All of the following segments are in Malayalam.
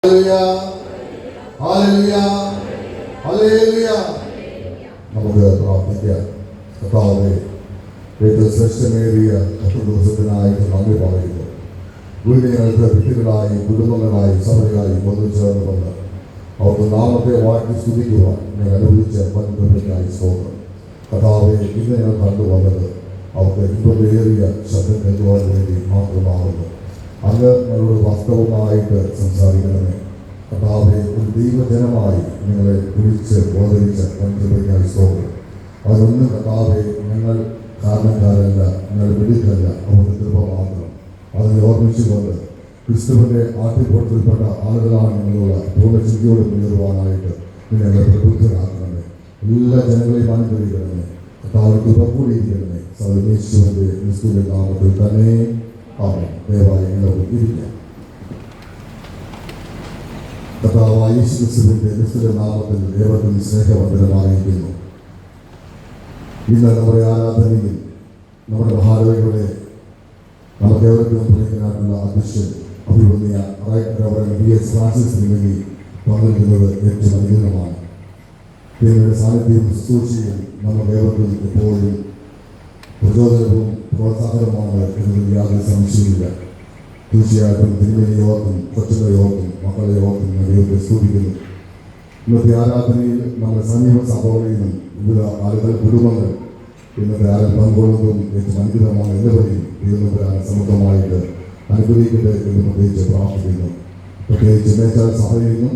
നമുക്ക് പ്രാർത്ഥിക്കാം. കർത്താവേ, ഏറ്റവും ശ്രേഷ്ഠമേറിയ 10 ദിവസത്തിനായിട്ട് നന്ദി പറയുന്നു. വീടുകൾക്ക് വ്യക്തികളായി, കുടുംബങ്ങളായി, സഭകളായി വന്നു ചേർന്നുകൊണ്ട് അവർക്ക് നാമത്തെ വാഴ്ത്തി സ്തുതിക്കുവാൻ ഞങ്ങൾ അനുവദിച്ച പരമ്പരയ്ക്കായി സ്തോത്രം. കർത്താവേ, ഇന്ന് ഞങ്ങൾ കണ്ടുവന്നത് അവർക്ക് ഇമ്പമേറിയ ശബ്ദം കേൾക്കുവാൻ വേണ്ടി മാത്രമാകുന്നു. അങ്ങ് ഞങ്ങളോട് വാസ്തവമായിട്ട് സംസാരിക്കണമേ. കർത്താവെ, ഒരു ദൈവജനമായി നിങ്ങളെ വിളിച്ച് ബോധരിച്ച പരമ്പരയ്ക്കായി സ്തോത്രം. അതൊന്നും കർത്താവെ, ഞങ്ങൾ കാരണക്കാരല്ല, ഞങ്ങൾ വെളിക്കല്ല, അവരുടെ കൃപ മാത്രം. അതിനെ ഓർമ്മിച്ചുകൊണ്ട് ക്രിസ്തുവിൻ്റെ ആട്ടിൻകൂട്ടത്തിൽപ്പെട്ട ആളുകളാണ് ഞങ്ങളുള്ള പൂർണ്ണശുദ്ധിയോട് മുന്നേറുവാനായിട്ട് ഞങ്ങളെ പ്രബുദ്ധരാക്കണമേ. എല്ലാ ജനങ്ങളെയും അനുഗ്രഹിക്കണമേ. കർത്താവ് കൃപ കൂടിയിരിക്കണമേ. സർവ്വേശ്വരന്റെ ക്രിസ്തുവിന്റെ നാമത്തിൽ തന്നെ ആമേൻ. ദയവായി എല്ലാവർക്കും ഇരിക്കാം. കർത്താവായ യേശു ക്രിസ്തുവിന്റെ നിസ്തുല നാമത്തിൽ ഏവർക്കും സ്നേഹവന്ദനമായിരിക്കുന്നു. ഇന്ന് നമ്മുടെ ആരാധനയിൽ നമ്മുടെ മഹാരവയുടെ നമുക്ക് ഏവർക്കും പ്രിയങ്കരായിട്ടുള്ള അധ്യക്ഷൻ അഭിവന്യ റൈറ്റ് ഫ്രാൻസിസ് തിരുമേനി പങ്കെടുക്കുന്നത് ഏറ്റവും അനുകൂലമാണ്. തിരുമേനിയുടെ സാന്നിധ്യവും ശുശ്രൂഷയും നമുക്ക് ഏവർക്കും എപ്പോഴും പ്രചോദനവും പ്രോത്സാഹനമാണ് എന്നതിൽ യാതൊരു സംശയമില്ല. തീർച്ചയായിട്ടും തിരുമേനിയെ ഓർക്കും, കൊച്ചുങ്ങളെ ഓർക്കും, മക്കളെ ഓർക്കും ദൈവത്തെ സ്തുതിക്കുന്നു. ഇന്നത്തെ ആരാധനയിൽ നമ്മുടെ സമീപ സഭകളിൽ നിന്നും വിവിധ ആളുകൾ, കുടുംബങ്ങൾ ഇന്നത്തെ ആരും പങ്കുകൊള്ളുന്നതും ഏറ്റവും അനുഗ്രഹമാണ്. എല്ലാവരെയും ദൈവം സമൃദ്ധമായിട്ട് അനുഗ്രഹിക്കട്ടെ എന്ന് പ്രത്യേകിച്ച് പ്രാർത്ഥിക്കുന്നു. പ്രത്യേകിച്ച് മേച്ചാൽ സഭയിൽ നിന്നും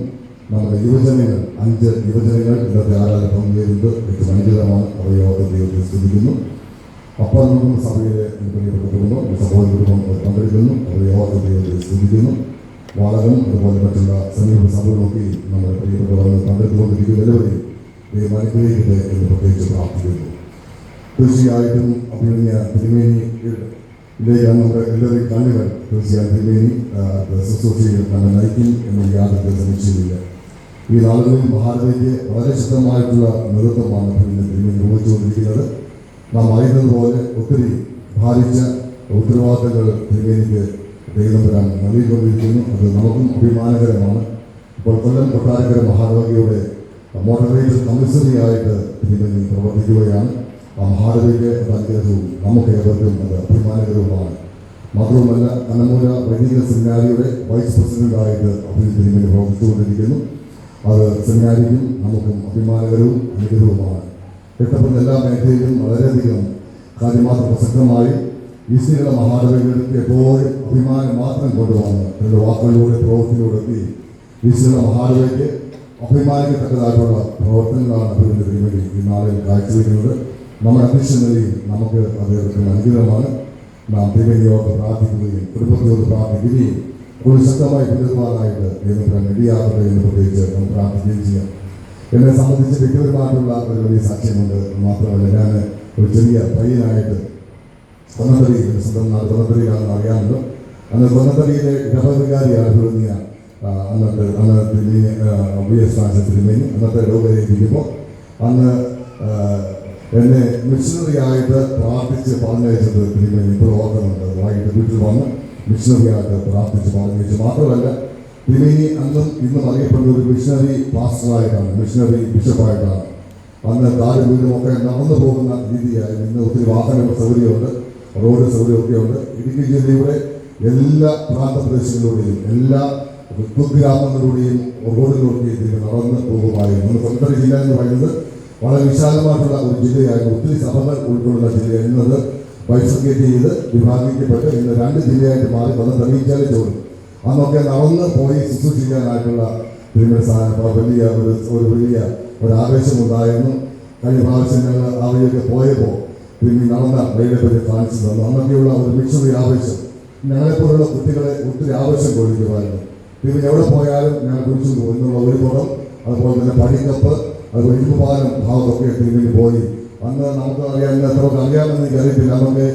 നമ്മുടെ യുവജനങ്ങൾ 5 യുവജനങ്ങൾ ഇന്നത്തെ ആരാധന പങ്കുചേരുന്നത് ഏറ്റവും അനുഗ്രഹമാണ്. അവരെ ഓർത്ത് ദൈവത്തെ സ്തുതിക്കുന്നു. അപ്പോൾ നമ്മുടെ സഭയിലെ പ്രിയപ്പെട്ട കുടുംബം, സഹോദര കുടുംബം പങ്കെടുക്കുന്നു. അവരെ ഓർത്ത് ദൈവത്തെ സ്തുതിക്കുന്നു. വാളകം അതുപോലെ മറ്റുള്ള സമീപ സഭകളൊക്കെയും നമ്മുടെ പ്രിയപ്പെട്ടവർ പങ്കെടുത്തുകൊണ്ടിരിക്കുന്ന എല്ലാവരെയും ദൈവം അനുഗ്രഹിക്കട്ടെ എന്ന് പ്രത്യേകിച്ച് പ്രാർത്ഥിക്കുന്നു. തീർച്ചയായിട്ടും അഭിനന്ദ തിരുമേനിയിലേക്കാണ് നമ്മുടെ എല്ലാവരെയും കണ്ണുകൾ. തീർച്ചയായും തിരുമേനി ശുശ്രൂഷയിൽ നമ്മൾ നയിക്കും എന്ന യാതൊരു സംശയമില്ല. ഈ നാളുകളിൽ മഹാരവയ്ക്ക് വളരെ ശക്തമായിട്ടുള്ള നേതൃത്വമാണ് തിരുമേനി നിർവഹിച്ചുകൊണ്ടിരിക്കുന്നത്. നാം അറിയുന്നത് പോലെ ഒത്തിരി ഭാരിച്ച ഉത്തരവാദിത്തങ്ങൾ തിരുമേനിക്ക് ദൈവം തരാൻ നൽകിക്കൊണ്ടിരിക്കുന്നു. അത് നമുക്കും അഭിമാനകരമാണ്. ഇപ്പോൾ കൊല്ലം കൊട്ടാരക്കര മഹാരവയ്ക്കയുടെ മോഡറേറ്റർ കമ്മീഷണറിയായിട്ട് തിരുമേനി പ്രവർത്തിക്കുകയാണ്. ആ മഹാരവയ്ക്ക് അനുഗ്രഹവും നമുക്ക് ഏവർക്കും അത് അഭിമാനകരവുമാണ്. മാത്രവുമല്ല, കണ്ണമൂല വൈദിക സെമിനാരിയുടെ വൈസ് പ്രസിഡന്റായിട്ട് തിരുമേനി പ്രവർത്തിച്ചുകൊണ്ടിരിക്കുന്നു. അത് സെമിനാരിക്കും നമുക്കും അഭിമാനകരവും അനുഗ്രഹവുമാണ്. എട്ടപ്പെടുന്ന എല്ലാ മേഖലയിലും വളരെയധികം കാര്യമാത്ര പ്രസക്തമായി ഈശ്വര മഹാരവയ്ക്ക് എപ്പോഴും അഭിമാനം മാത്രം കൊണ്ടുവന്ന് എൻ്റെ വാക്കുകളിലൂടെ പ്രവർത്തനത്തിലൂടെ ഈശ്വര മഹാരവയ്ക്ക് അഭിമാനിക്കത്തക്കതായിട്ടുള്ള പ്രവർത്തനങ്ങളാണ് അഭിവൃദ്ധി തിരുമേനി ഈ നാളിൽ കാഴ്ചവെക്കുന്നത്. നമ്മുടെ അധ്യക്ഷൻ നിലയിൽ നമുക്ക് അദ്ദേഹത്തിന് അനുഗ്രഹമാണ്. നാം തിരുമേനിയോട് പ്രാർത്ഥിക്കുകയും കുടുംബത്തോട് പ്രാർത്ഥിക്കുകയും കൂടുതൽ ശക്തമായി പിന്തുണാനായിട്ട് ദൈവത്തിന് ഇടയാകട്ടെ എന്ന് പ്രത്യേകിച്ച് നമുക്ക് പ്രാർത്ഥിക്കുകയും ചെയ്യാം. എന്നെ സംബന്ധിച്ച് വ്യക്തിപരമായിട്ടുള്ള ഒരു വലിയ സാക്ഷ്യമുണ്ട്. മാത്രമല്ല, ഞാൻ ഒരു ചെറിയ പയ്യനായിട്ട് കൊന്നത്തടി, സ്വന്തം നാട് കൊന്നത്തടിയിലാണെന്ന് അറിയാമല്ലോ. അന്ന് കൊന്നത്തടിയിലെ ഇടപെടലുകാരിയാണ് അഭിവൃദ്ധിയ അന്നത്തെ VS ഫ്രാൻസിസ് തിരുമേനി അന്നത്തെ ഇടവകയിലിരിക്കുമ്പോൾ അന്ന് എന്നെ മിഷണറി ആയിട്ട് പ്രാർത്ഥിച്ച് പറഞ്ഞയച്ചത് തിരുമേനി ഇപ്പോൾ ഓർക്കുന്നുണ്ട്. വൈകിട്ട് വീട്ടിൽ വന്ന് മിഷണറി ആയിട്ട് പ്രാർത്ഥിച്ച് പറഞ്ഞയച്ചു. മാത്രമല്ല, തിരുമേനി അന്നും ഇന്നും അറിയപ്പെടുന്ന ഒരു മിഷണറി പാസ്റ്ററായിട്ടാണ്, മിഷണറി ബിഷപ്പായിട്ടാണ്. അന്ന് കാലും വീടുമൊക്കെ നടന്നു പോകുന്ന രീതിയായിരുന്നു. ഇന്ന് ഒത്തിരി വാഹന സൗകര്യമുണ്ട്, റോഡ് സൗകര്യമൊക്കെ ഉണ്ട്. ഇടുക്കി ജില്ലയുടെ എല്ലാ പ്രാന്തപ്രദേശങ്ങളിലൂടെയും എല്ലാ കുഗ്രാമങ്ങളിലൂടെയും റോഡിലൂടെയും നടന്ന് പോകുമായിരുന്നു. കൊല്ലം ജില്ല എന്ന് പറയുന്നത് വളരെ വിശാലമായിട്ടുള്ള ഒരു ജില്ലയായിരുന്നു. ഒത്തിരി സഭകൾ ഉൾക്കൊള്ളുന്ന ജില്ലയാണ്. ഇന്നത് ബൈഫർക്കേറ്റ് ചെയ്ത് വിഭാഗിക്കപ്പെട്ട് ഇന്ന് 2 ജില്ലയായിട്ട് മാറി വന്ന് തെളിയിച്ചാലേ ചോടും. അന്നൊക്കെ നടന്ന് പോയി ശുശ്രൂഷിക്കാനായിട്ടുള്ള വലിയ ഒരു ആവേശമുണ്ടായിരുന്നു. കഴിഞ്ഞ പ്രാവശ്യം ഞങ്ങൾ ആ വഴിയൊക്കെ പോയപ്പോൾ പിന്നെ നടന്ന വഴിയെപ്പറ്റി കാണിച്ചു തന്നു. അന്നൊക്കെയുള്ള ഒരു മിഷണറി ആവേശം ഞങ്ങളെപ്പോലുള്ള കുട്ടികളെ ഒത്തിരി ആവേശം കൊള്ളിക്കുമായിരുന്നു. പിന്നെ എവിടെ പോയാലും ഞങ്ങൾ കുറിച്ചു എന്നുള്ള ഒരു പുറം, അതുപോലെ തന്നെ പടിക്കപ്പ്, അതുപോലെ ഇരുപാലം ഭാഗത്തൊക്കെ തിരുമേനി പോയി. അന്ന് നമുക്ക് അറിയാവുന്ന എത്രയൊക്കെ അറിയാമെന്ന് എനിക്ക് അറിയത്തില്ല. അന്നൊക്കെ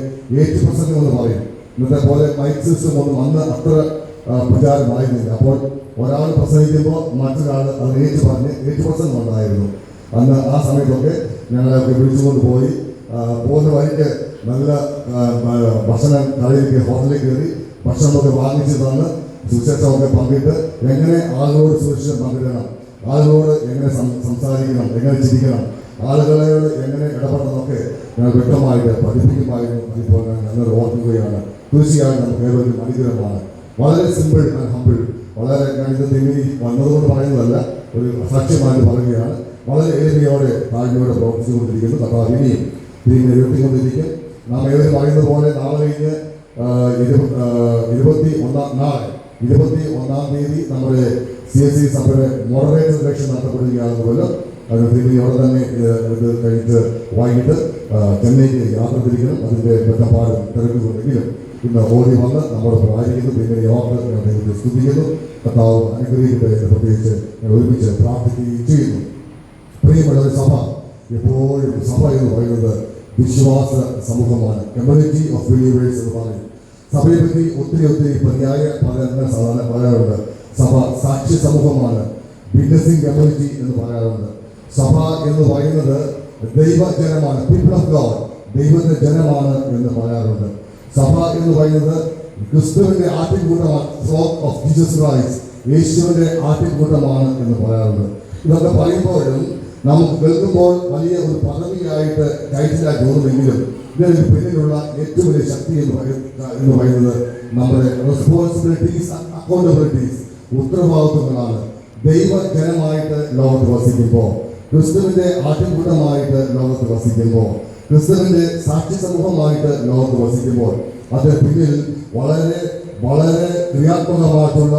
80% എന്ന് പറയും. ഇന്നത്തെ പോലെ മൈക്ക് സിസ്റ്റം ഒന്നും അന്ന് അത്ര പ്രചാരമായിരുന്നില്ല. അപ്പോൾ ഒരാൾ പ്രസംഗിക്കുമ്പോൾ മറ്റൊരാൾ അത് പറഞ്ഞ് 80% ഉണ്ടായിരുന്നു. അന്ന് ആ സമയത്തൊക്കെ ഞങ്ങളൊക്കെ വിളിച്ചുകൊണ്ട് പോയി പോകുന്ന വഴിക്ക് നല്ല ഭക്ഷണം കടയിലേക്ക് ഹോട്ടലിൽ കയറി ഭക്ഷണമൊക്കെ വാങ്ങിച്ച് തന്ന് സുവിശേഷമൊക്കെ പങ്കിട്ട് എങ്ങനെ ആളുകളോട് സുവിശേഷം പങ്കിടണം, ആളുകളോട് എങ്ങനെ സംസാരിക്കണം, എങ്ങനെ ചിരിക്കണം, ആളുകളോട് എങ്ങനെ ഇടപെടണമെന്നൊക്കെ ഞങ്ങൾ വ്യക്തമായിട്ട് പഠിപ്പിക്കുമായിരുന്നു. ഇപ്പോൾ ഞങ്ങൾ ഓർക്കുകയാണ്. തീർച്ചയായും നമുക്ക് ഏതൊരു അനുഗ്രഹമാണ്. വളരെ സിമ്പിൾ ആൻഡ് ഹമ്പിൾ. വളരെ ഞാൻ ഇത് തിരികെ വന്നതുകൊണ്ട് പറയുന്നതല്ല, ഒരു സാക്ഷ്യമായിട്ട് പറയുകയാണ്. വളരെ എളിമയോടെ താഴ്മയോടെ പ്രവർത്തിച്ചുകൊണ്ടിരിക്കുന്നു. കർത്താവ് ഇനിയും തിരികെ ഉയർത്തിക്കൊണ്ടിരിക്കും. നാം ഏവരും പറയുന്നത് പോലെ നാളെ കഴിഞ്ഞ് 21-ാം തീയതി നമ്മുടെ CSC സഭയുടെ മോഡറേറ്റർ ഇലക്ഷൻ നടത്തപ്പെടുകയാണെന്നുമല്ലോ. അത് തിരികെയോടെ തന്നെ ഇത് കഴിഞ്ഞിട്ട് വൈകിട്ട് ചെന്നൈക്ക് യാത്ര തിരിക്കണം. അതിൻ്റെ ബന്ധപ്പാട് തിരക്കുന്നുണ്ടെങ്കിലും ഇന്ന് ഓടി വന്ന് നമ്മോടൊപ്പം ആയിരിക്കുന്നു. പിന്നെ യോഗ സ്തുതിക്കുന്നു. കർത്താവ് അനുഗ്രഹിക്കട്ടെ എന്ന് പ്രത്യേകിച്ച് ഒരുമിച്ച് പ്രാർത്ഥിക്കുകയും ചെയ്യുന്നു. പ്രിയമുള്ള സഭ, എപ്പോഴും സഭ എന്ന് പറയുന്നത് വിശ്വാസ സമൂഹമാണ്. കമ്മ്യൂണിറ്റി ഓഫ് ബിലീവേഴ്സ് എന്ന് പറയും. സഭയെ പറ്റി ഒത്തിരി പര്യായ സാധാരണ പറയാറുണ്ട്. സഭ സാക്ഷി സമൂഹമാണ്, വിറ്റ്നസിംഗ് കമ്മ്യൂണിറ്റി എന്ന് പറയാറുണ്ട്. സഭ എന്ന് പറയുന്നത് ദൈവജനമാണ്, പീപ്പിൾ ഓഫ് ഗോഡ്, ദൈവത്തിന്റെ ജനമാണ് എന്ന് പറയാറുണ്ട്. സഭ എന്ന് പറയുന്നത് ക്രിസ്തുവിന്റെ ആട്ടിൻകൂട്ടമാണ്, ഫ്ലോക്ക് ഓഫ് ജീസസ് ക്രൈസ്റ്റ്, യേശുവിന്റെ ആട്ടിൻകൂട്ടമാണ് എന്ന് പറയാറുണ്ട്. ഇതൊക്കെ പറയുമ്പോഴും നമുക്ക് കേൾക്കുമ്പോൾ വലിയ ഒരു പദവിയായിട്ട് ടൈറ്റിലായി തോന്നുമെങ്കിലും ഇതിന് പിന്നിലുള്ള ഏറ്റവും വലിയ ശക്തി എന്ന് പറയുന്നത് നമ്മുടെ റെസ്പോൺസിബിലിറ്റീസ്, അക്കൗണ്ടബിലിറ്റീസ്, ഉത്തരവാദിത്വങ്ങളാണ്. ദൈവജനമായിട്ട് ലോകത്ത് വസിക്കുമ്പോൾ, ക്രിസ്തുവിന്റെ ആട്ടിൻകൂട്ടമായിട്ട് ലോകത്ത് വസിക്കുമ്പോൾ, ക്രിസ്തുവിന്റെ സാക്ഷി സമൂഹമായിട്ട് ലോകത്ത് വസിക്കുമ്പോൾ അതിന് പിന്നിൽ വളരെ വളരെ ക്രിയാത്മകമായിട്ടുള്ള,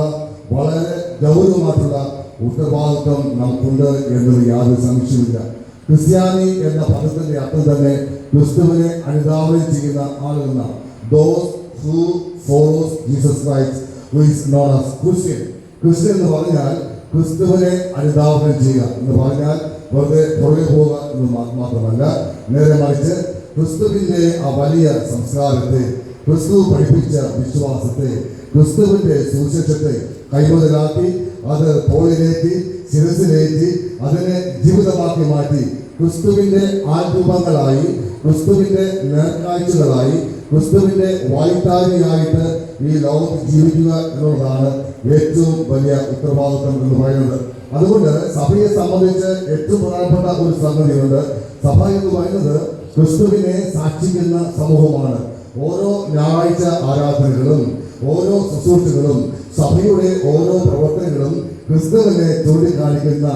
വളരെ ഗൗരവമായിട്ടുള്ള ഉത്തരവാദിത്വം നമുക്കുണ്ട് എന്നത് യാതൊരു സംശയമില്ല. ക്രിസ്ത്യാനി എന്ന പദത്തിന്റെ അർത്ഥം തന്നെ ക്രിസ്തുവിനെ അനുധാവനം ചെയ്യുന്ന ആളുകളാണ്. Those who follows Jesus Christ, who is known as Christian. Christian എന്ന് പറഞ്ഞാൽ ക്രിസ്തുവിനെ അനുധാവനം ചെയ്യുക എന്ന് പറഞ്ഞാൽ വെറുതെ പുറകെ പോവുക എന്ന് മാത്രമല്ല, നേരെ മറിച്ച് ക്രിസ്തുവിന്റെ ആ വലിയ സംസ്കാരത്തെ, ക്രിസ്തു പഠിപ്പിച്ച വിശ്വാസത്തെ, ക്രിസ്തുവിന്റെ സുവിശേഷത്തെ കൈമുതലാക്കി അത് തോളിലേറ്റി ശിരസിലേറ്റി അതിനെ ജീവിതമാക്കി മാറ്റി ക്രിസ്തുവിന്റെ ആൽരൂപങ്ങളായി, ക്രിസ്തുവിന്റെ നേർക്കാഴ്ചകളായി, ക്രിസ്തുവിന്റെ വായ്ത്താരിയായിട്ട് ഈ ലോകത്ത് ജീവിക്കുക എന്നുള്ളതാണ് ഏറ്റവും വലിയ ഉത്തരവാദിത്വം എന്ന് പറയുന്നത്. അതുകൊണ്ട് സഭയെ സംബന്ധിച്ച് ഏറ്റവും പ്രധാനപ്പെട്ട ഒരു സംഗതിയുണ്ട്. സഭ എന്ന് പറയുന്നത് ക്രിസ്തുവിനെ സാക്ഷിക്കുന്ന സമൂഹമാണ്. ഓരോ ഞായറാഴ്ച ആരാധനകളും ഓരോ ശുശ്രൂഷകളും സഭയുടെ ഓരോ പ്രവർത്തനങ്ങളും ക്രിസ്തുവിനെ ചൂണ്ടിക്കാണിക്കുന്ന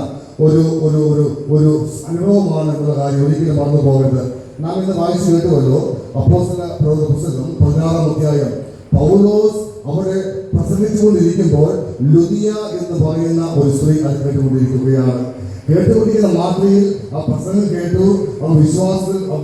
ഒരു ഒരു ഒരു ഒരു അനുഭവമാണ് എന്നുള്ള കാര്യം ഒരിക്കലും മറന്നു പോകരുത്. നാം ഇന്ന് വായിച്ചു കേട്ടുവല്ലോ, അപ്പോസ്തല പുസ്തകം 16-ാം അധ്യായം. പൗലോസ് അവിടെ പ്രസംഗിച്ചുകൊണ്ടിരിക്കുമ്പോൾ ലുദിയ എന്ന് പറയുന്ന ഒരു സ്ത്രീ അത് കേട്ടുകൊണ്ടിരിക്കുകയാണ്. കേട്ടുകൊണ്ടിരിക്കുന്ന മാത്രയിൽ ആ പ്രസംഗം കേട്ടു,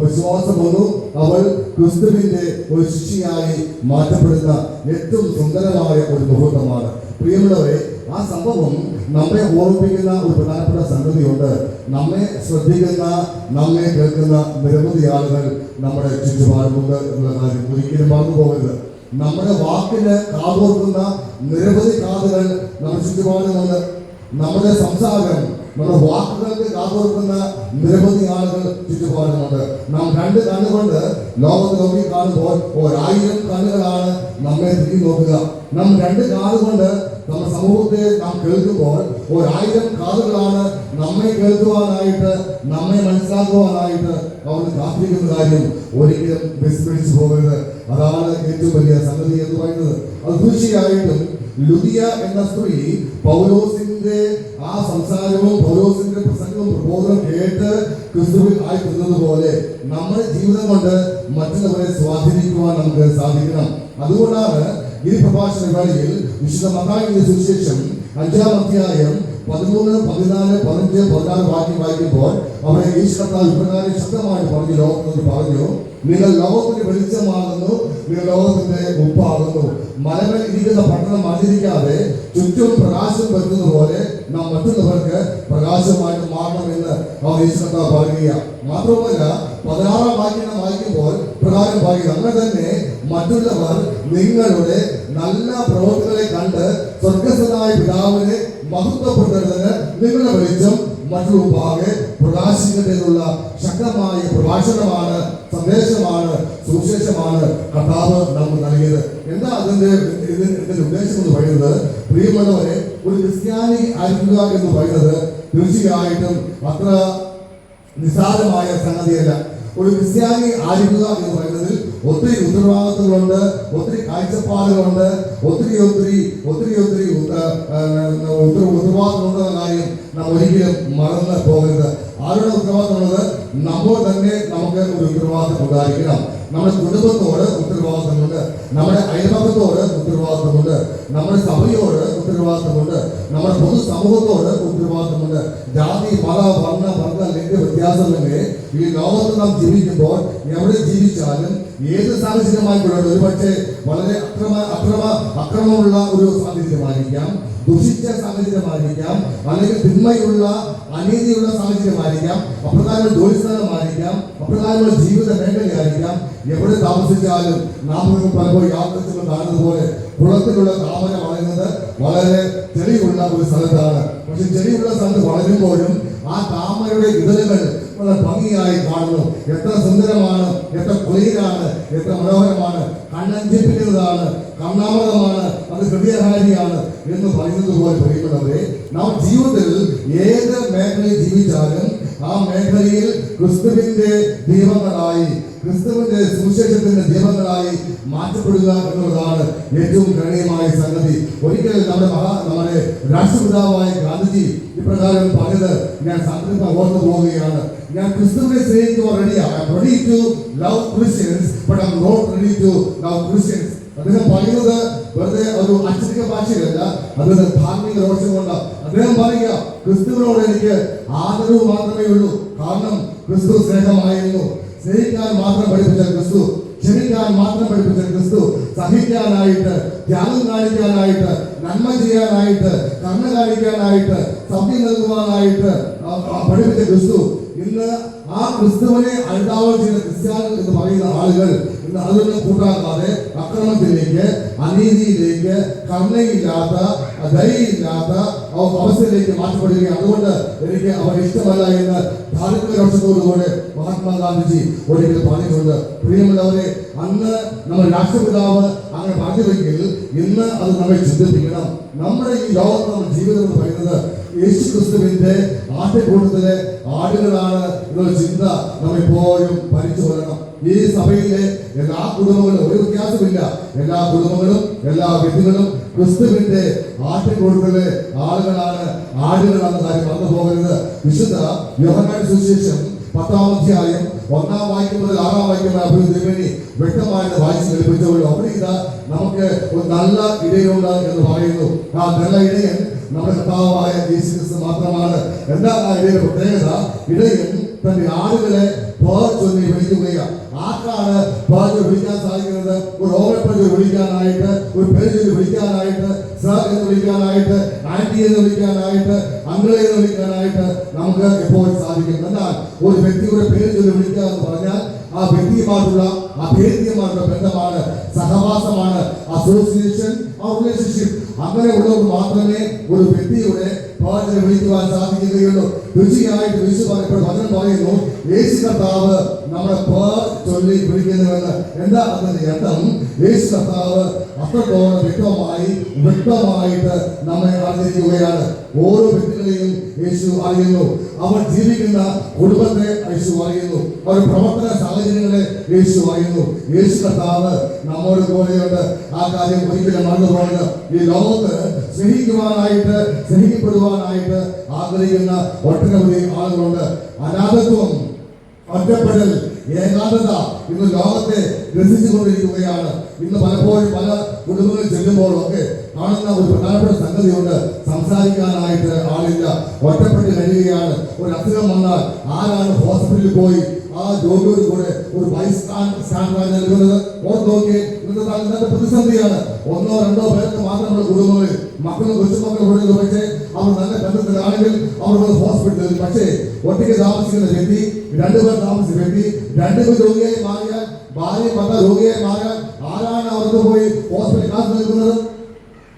വിശ്വാസം വന്നു. അവൾ ക്രിസ്തുവിന്റെ ഒരു ശിഷ്യയായി മാറ്റപ്പെടുന്ന ഏറ്റവും സുന്ദരമായ ഒരു മുഹൂർത്തമാണ്. പ്രിയമുള്ളവരെ, ആ സംഭവം നമ്മെ ഓർമ്മിപ്പിക്കുന്ന ഒരു പ്രധാനപ്പെട്ട സംഗതിയുണ്ട്. നമ്മെ ശ്രദ്ധിക്കുന്ന, നമ്മെ കേൾക്കുന്ന നിരവധി ആളുകൾ നമ്മുടെ ചുറ്റുപാടുമുണ്ട് എന്നുള്ള കാര്യം ഒരിക്കലും മറന്നു പോകരുത്. നമ്മുടെ വാക്കിന് കാതോർക്കുന്ന നിരവധി കാതുകൾ നമ്മുടെ ചുറ്റുപാടുമുണ്ട്. നമ്മുടെ സംസാരം, നമ്മുടെ വാക്കുകൾക്ക് കാതോർക്കുന്ന നിരവധി ആളുകൾ ചുറ്റുപാടുമുണ്ട്. നാം രണ്ട് കണ്ണുകൊണ്ട് ലോകത്ത് നോക്കി കാണുമ്പോൾ 1000 കണ്ണുകളാണ് നമ്മെ തിരിഞ്ഞു നോക്കുക. നാം രണ്ട് കാതുകൊണ്ട് നമ്മുടെ സമൂഹത്തെ നാം കേൾക്കുമ്പോൾ 1000 കാതുകളാണ് നമ്മെ കേൾക്കുവാനായിട്ട്, നമ്മെ മനസ്സിലാക്കുവാനായിട്ട് അവർ കാത്തിരിക്കുന്ന കാര്യം ഒരിക്കലും വിസ്മരിച്ചു പോകരുത്. അതാണ് ഏറ്റവും വലിയ സംഗതി എന്ന് പറയുന്നത്. അത് തീർച്ചയായിട്ടും ലുദിയ എന്ന സ്ത്രീ പൗലോസിന്റെ ആ സംസാരവും പൗലോസിന്റെ പ്രസംഗവും പ്രബോധനം കേട്ട് ക്രിസ്തുവിൽ ആയിത്തീർന്നത് പോലെ നമ്മുടെ ജീവിതം കൊണ്ട് മറ്റുള്ളവരെ സ്വാധീനിക്കുവാൻ നമുക്ക് സാധിക്കണം. അതുകൊണ്ടാണ് ഈ പ്രഭാഷണ വേളയിൽ വിശുദ്ധ മത്തായിയുടെ സുവിശേഷം 5-ാം അധ്യായം 13, 14, 15, 16 വാക്യം വായിക്കുമ്പോൾ അവരെ ഈശ്വരത്താൽ ഇപ്രകാരം ശക്തമായി പറഞ്ഞു, ലോകത്തോട് പറഞ്ഞു, നിങ്ങൾ ലോകത്തിന്റെ വെളിച്ചമാകുന്നു, നിങ്ങൾ ലോകത്തിന്റെ ഉപ്പാകുന്നു. മലമേൽ ഇരിക്കുന്ന പട്ടണം മറിഞ്ഞിരിക്കാതെ ചുറ്റും പ്രകാശം വരുന്നത് പോലെ നാം മറ്റുള്ളവർക്ക് പ്രകാശമായിട്ട് മാറണമെന്ന് അവർ ഈശ്വരത്താൽ പറയുക. മാത്രമല്ല 16-ാം വാക്യം വായിക്കുമ്പോൾ പ്രകാരം പറയുക, അങ്ങനെ തന്നെ മറ്റുള്ളവർ നിങ്ങളുടെ നല്ല പ്രവൃത്തികളെ കണ്ട് സ്വർഗ്ഗസ്ഥനായ പിതാവിനെ മഹത്വപ്പെടുത്തുന്നതിന് നിങ്ങളുടെ വെളിച്ചം മറ്റൊരു മുമ്പാകെ പ്രകാശിക്കുന്നതിനുള്ള ശക്തമായ പ്രഭാഷണമാണ്, സന്ദേശമാണ്, സുവിശേഷമാണ് കർത്താവ് നമുക്ക് നൽകിയത്. എന്താ ഇതിന്റെ ഉദ്ദേശം എന്ന് പറയുന്നത്? പ്രിയമുള്ളവരെ, ഒരു ക്രിസ്ത്യാനി ആയിരിക്കുക എന്ന് പറയുന്നത് തീർച്ചയായിട്ടും അത്ര നിസ്സാരമായ സംഗതിയല്ല. ഒരു ക്രിസ്ത്യാനി ആയിരിക്കുക എന്ന് പറയുന്നതിൽ ഒത്തിരി ഉത്തരവാദിത്തങ്ങളുണ്ട്, ഒത്തിരി കാഴ്ചപ്പാടുകളുണ്ട്, ഒത്തിരി ഉത്തരവാദിത്തമുണ്ടെന്ന കാര്യം നാം ഒരിക്കലും മറന്ന് പോകരുത്. ആരുടെ ഉത്തരവാദിത്തമുള്ളത്? നമ്മൾ തന്നെ നമുക്ക് ഒരു ഉത്തരവാദിത്തം ഉണ്ടായിരിക്കണം. നമ്മുടെ കുടുംബത്തോട് ഉത്തരവാദിത്തമുണ്ട്, നമ്മുടെ അയൽപക്കത്തോട് ഉത്തരവാദിത്തമുണ്ട്, നമ്മുടെ സഭയോട് ഉത്തരവാദിത്തമുണ്ട്, നമ്മുടെ പൊതു സമൂഹത്തോട് ഉത്തരവാദിത്തമുണ്ട്. ജാതി, മത, വർണ്ണ, വർഗ, ലിംഗ വ്യത്യാസമില്ലേ ഈ ലോകത്ത് നാം ജീവിക്കുമ്പോൾ എവിടെ ജീവിച്ചാലും ഏത് സാഹചര്യമായിക്കൊള്ളട്ടെ, ഒരുപക്ഷെ വളരെ അക്രമമുള്ള ഒരു സാഹചര്യമായിരിക്കാം, ദുഷിച്ച സാഹചര്യമായിരിക്കാം, അല്ലെങ്കിൽ തിന്മയുള്ള അനീതിയുള്ള സാഹചര്യമായിരിക്കാം, അപ്രകാരമുള്ള ജോലിസ്ഥാനമായിരിക്കാം, അപ്രകാരമുള്ള ജീവിത മേഖലയായിരിക്കാം. എവിടെ താമസിച്ചാലും നാം പലപ്പോഴും യാത്രകൾ കാണുന്നത് പോലെ കുളത്തിലുള്ള താമര വളരുന്നത് വളരെ ചെളിയുള്ള ഒരു സ്ഥലത്താണ്. പക്ഷെ ചെളിയുള്ള സ്ഥലത്ത് വളരുമ്പോഴും ആ താമരയുടെ ഇതളുകൾ വളരെ ഭംഗിയായി കാണുന്നു. എത്ര സുന്ദരമാണ്, എത്ര ക്ലീനാണ്, എത്ര മനോഹരമാണ്, കണ്ണഞ്ചിപ്പിക്കുന്നതാണ്, കണ്ണാമൃതമാണ്, അത് ഹൃദയഹാരിയാണ് എന്ന് പറയുന്നത് പോലെ പ്രിയപ്പെട്ടവരെ, നാം ജീവിതത്തിൽ ഏത് മേഖലയിൽ ജീവിച്ചാലും ആ മേഖലയിൽ ക്രിസ്തുവിന്റെ ദീപങ്ങളായി, ക്രിസ്തുവിന്റെ സുവിശേഷത്തിന്റെ ദീപങ്ങളായി മാറ്റപ്പെടുക എന്നുള്ളതാണ് ഏറ്റവും ഗണനീയമായ സംഗതി. ഒരിക്കൽ നമ്മുടെ രാഷ്ട്രപിതാവായ ഗാന്ധിജി ഇപ്രകാരം പറഞ്ഞത് ഞാൻ സംതൃപ്തി ഓർന്നു പോവുകയാണ്. ഞാൻ ക്രിസ്തുവിനെ സ്നേഹിക്കുവാൻ റെഡിയാണ്. I am ready to love Christians, but I am not ready to love Christians. അദ്ദേഹം പറയുന്നത് വെറുതെ ഒരു അച്ചടിക ഭാഷയിലല്ല, അതൊരു ധാർമ്മിക രോഷം കൊണ്ട് അദ്ദേഹം പറയുക, ക്രിസ്തുവിനോട് എനിക്ക് ആദരവ് മാത്രമേ ഉള്ളൂ. കാരണം ക്രിസ്തു സ്നേഹമായിരുന്നു. സ്നേഹിക്കാൻ മാത്രം പഠിപ്പിച്ച ക്രിസ്തു, ക്ഷമിക്കാൻ മാത്രം പഠിപ്പിച്ച ക്രിസ്തു, സഹിക്കാനായിട്ട്, ത്യാഗം കാണിക്കാനായിട്ട്, നന്മ ചെയ്യാനായിട്ട്, കരുണ കാണിക്കാനായിട്ട്, സത്യം നൽകുവാനായിട്ട് പഠിപ്പിച്ച ക്രിസ്തു. ഇന്ന് ആ ക്രിസ്തുവിനെ അനുധാവനം ചെയ്ത ക്രിസ്ത്യാനികൾ എന്ന് പറയുന്ന ആളുകൾ ഇന്ന് അതൊന്നും കൂട്ടാക്കാതെ അക്രമത്തിലേക്ക്, അനീതിയിലേക്ക്, കരുണയില്ലാത്ത, ദയയില്ലാത്ത അവസ്ഥയിലേക്ക് മാറ്റപ്പെടുകയാണ്. അതുകൊണ്ട് എനിക്ക് അവർ ഇഷ്ടമല്ല എന്ന് ധാർമ്മിക രോഷത്തോടുകൂടെ മഹാത്മാഗാന്ധിജി ഒരിക്കൽ പറഞ്ഞിട്ടുണ്ട്. പ്രിയമുള്ളവരെ, അന്ന് നമ്മുടെ രാഷ്ട്രപിതാവ് അങ്ങനെ പറഞ്ഞില്ലെങ്കിൽ ഇന്ന് അത് നമ്മെ ചിന്തിപ്പിക്കണം. നമ്മുടെ ഈ ലോകത്ത് നമ്മുടെ ജീവിതം എന്ന് പറയുന്നത് യേശു ക്രിസ്തുവിന്റെ ആട്ടിൻകൂട്ടത്തിലെ ആടുകളാണ് എന്നുള്ള ചിന്ത നമ്മെപ്പോഴും ഭരിച്ചു കൊള്ളണം. ഈ സഭയിലെ എല്ലാ കുടുംബങ്ങളും, ഒരു വ്യത്യാസമില്ല, എല്ലാ കുടുംബങ്ങളും എല്ലാ വ്യക്തികളും ക്രിസ്തുവിന്റെ ആട്ടിൻകൂട്ടത്തിലെ ആടുകളാണ്, കാര്യം മറന്നു പോകരുത്. വിശുദ്ധ യോഹന്നാന്റെ സുവിശേഷം 10-ാം അധ്യായം 1-ാം വാക്യം മുതൽ 6-ാം വാക്യം വരെ വ്യക്തമായിട്ട് വായിച്ച് കേൾപ്പിച്ചുള്ളൂ. അവിടെ ഇതാ നമുക്ക് ഒരു നല്ല ഇടയുണ്ട് എന്ന് പറയുന്നു. ആ നല്ല ഇടയൻ നമ്മുടെ കർത്താവായ യേശു ക്രിസ്തു മാത്രമാണ്. എന്താ ആ ഇടയുടെ പ്രത്യേകത? ഇടയൻ തന്റെ ആടുകളെ പേർ ചൊല്ലി വിളിക്കുകയാണ്. ആർക്കാണ് പേർ വിളിക്കാൻ സാധിക്കുന്നത്? ഒരു ഓമനപ്പേര് വിളിക്കാനായിട്ട്, ഒരു പേര് ചൊല്ലി വിളിക്കാനായിട്ട്, സർ എന്ന് വിളിക്കാനായിട്ട്, ആന്റി എന്ന് വിളിക്കാനായിട്ട്, അങ്കിളെ എന്ന് വിളിക്കാനായിട്ട് നമുക്ക് എപ്പോഴും സാധിക്കും. എന്നാൽ ഒരു വ്യക്തിയുടെ പേര് ചൊല്ലി വിളിക്കുക എന്ന് പറഞ്ഞാൽ ആ വ്യക്തിയുമായിട്ടുള്ള അഭേദ്യമായിട്ടുള്ള ബന്ധമാണ്, സഹവാസമാണ്, അസോസിയേഷൻ, റിലേഷൻഷിപ്പ്. അങ്ങനെയുള്ളവർ മാത്രമേ ഒരു വ്യക്തിയുടെ പേരിനെ വിളിക്കുവാൻ സാധിക്കുകയുള്ളൂ. തീർച്ചയായിട്ടും വചനം പറയുന്നു, യേശു കർത്താവ് നമ്മുടെ പേർ ചൊല്ലി വിളിക്കുന്നുവെന്ന്. എന്താ അതിന്റെ അർത്ഥം? യേശു കർത്താവ് അത്രത്തോളം വ്യക്തമായിട്ട് നമ്മെ അറിഞ്ഞിരിക്കുകയാണ്. ഓരോ വ്യക്തികളെയും യേശു അറിയുന്നു. അവർ ജീവിക്കുന്ന കുടുംബത്തെ യേശു അറിയുന്നു. അവരുടെ പ്രവർത്തന സാഹചര്യങ്ങളെ യേശു അറിയുന്നു. യേശു കർത്താവ് നമ്മോട് കൂടെയുണ്ട്. ആ കാര്യം ഒരിക്കലും മറന്നു പോകരുത്. ഈ ലോകത്ത് സ്നേഹിക്കുവാനായിട്ട്, സ്നേഹിക്കപ്പെടുവാനായിട്ട് ആഗ്രഹിക്കുന്ന ഒട്ടനവധി ആളുകളുണ്ട്. അനാഥത്വം, ഒറ്റപ്പെടൽ, ഏകാന്തത ഇന്ന് ലോകത്തെ ഗ്രസിച്ചുകൊണ്ടിരിക്കുകയാണ്. ഇന്ന് പലപ്പോഴും പല കുടുംബങ്ങളിൽ ചെല്ലുമ്പോഴൊക്കെ കാണുന്ന ഒരു പ്രധാനപ്പെട്ട സംഗതിയുണ്ട്, സംസാരിക്കാനായിട്ട് ആളില്ല, ഒറ്റപ്പെട്ട് കഴിയുകയാണ്. ഒരു അസുഖം വന്നാൽ ആരാണ് ഹോസ്പിറ്റലിൽ പോയി ആ രോഗിയോട് കൂടെ ഒരു ബൈസ്റ്റാൻഡറായി നൽകുന്നത്? ഓർത്ത് നോക്കി, ഇന്നത്തെ പ്രതിസന്ധിയാണ്. 1-2 പേർക്ക് മാത്രമുള്ള കുടുംബങ്ങളിൽ മക്കളും കൊച്ചുമക്കളും, പക്ഷേ അവർ നല്ല ബന്ധത്തിലാണെങ്കിൽ അവർ ഹോസ്പിറ്റലിൽ. പക്ഷേ ഒറ്റയ്ക്ക് താമസിക്കുന്ന വ്യക്തി, 2 പേർ താമസിക്കുന്ന വ്യക്തി, 2 പേർ രോഗിയായി മാറിയാൽ, ഭാര്യ ഭർത്താവ് രോഗിയായി മാറിയാൽ ആരാണ് അവർക്ക് പോയി ഹോസ്പിറ്റലിൽ കാത്തു നിൽക്കുന്നത്?